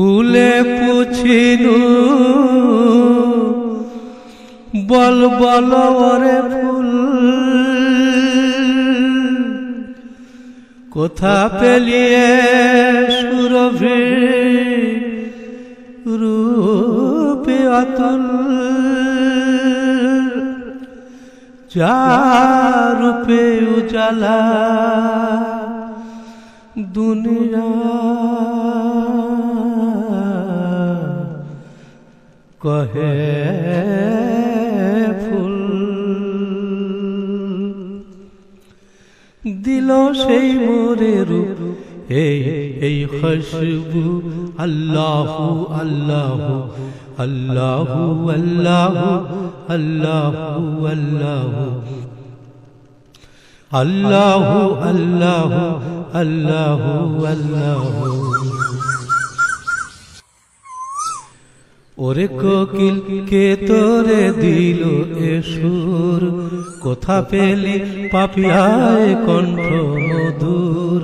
ফুলে পুছিনু বল বল ওরে ফুল কোথা পেলিয়ে সুরভি রূপে অতুল যা রূপে উজালা দুনিয়া কহে ফুল দিল সেই মোরে রূপ এই খুশবু আল্লাহু আল্লাহু আল্লাহু আল্লাহু আল্লাহু আল্লাহু আল্লাহু আল্লাহু আল্লাহু ওরে কোকিল কে তোরে দিল এ সুর কোথা পেলি পাপিয়ায় কণ্ঠ মধুর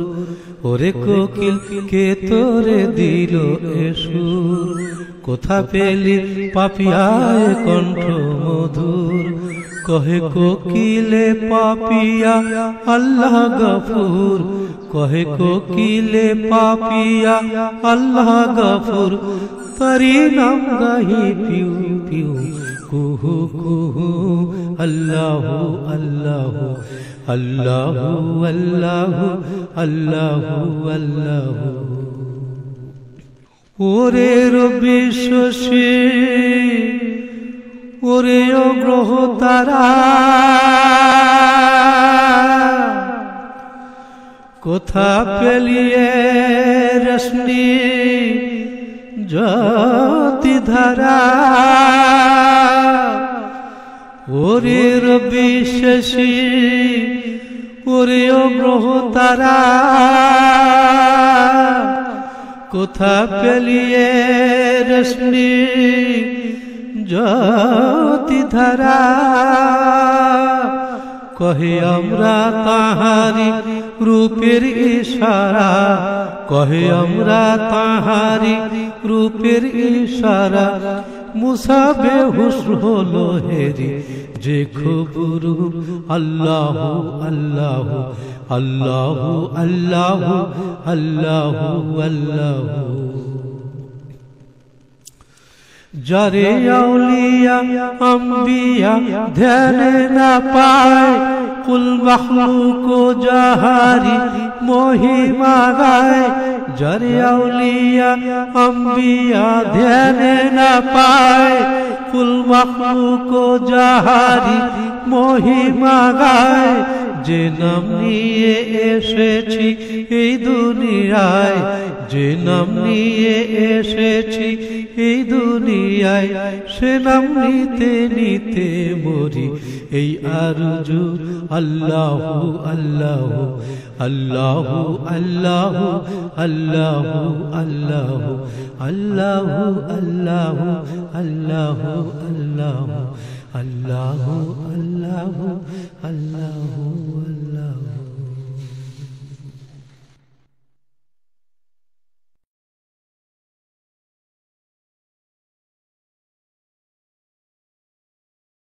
ওরে কোকিল কে তোরে দিল এ সুর কোথা পেলি পাপিয়ায় কণ্ঠ মধুর কহে কোকিলে পাপিয়া আল্লাহ গফুর কহে কোকিলে পাপিয়া আল্লাহ গফুর তারি নাম গাহি পিউ পিউ কুহু কুহু আল্লাহু আল্লাহু আল্লাহু আল্লাহু আল্লাহু আল্লাহু ওরে রবি শশী ওরে গ্রহ তারা কোথা পেলিয়ে রশ্মি জ্যোতি ধারা ওরে রবি শশী ওরে গ্রহ তারা কোথা পেলিয়ে রশ্মি জ্যোতি ধারা কহে আমরা তাহারি রূপের ইশারা কহে আমরা তাহারি রূপের ইশারা মুসা বেহুশ হলো হেরি যে খবর আল্লাহু আল্লাহু আল্লাহু আল্লাহু আল্লাহু আল্লাহু যারে আউলিয়া আম্বিয়া ধ্যান না পায় কুল মখলুক জাহারি মহিমা গায় যারে আউলিয়া আম্বিয়া ধ্যান না পায় কুল মখলুক জাহারি মহিমা গায় যে নাম নিয়ে এসেছি এই দুনিয়ায় যে নাম নিয়ে এসেছি এই দুনিয়ায় সে নাম নিতে নিতে মরি এই আরজু আল্লাহু আল্লাহু আল্লাহু আল্লাহু আল্লাহু আল্লাহু আল্লাহু আল্লাহু আল্লাহু আল্লাহু আল্লাহু আল্লাহু আল্লাহু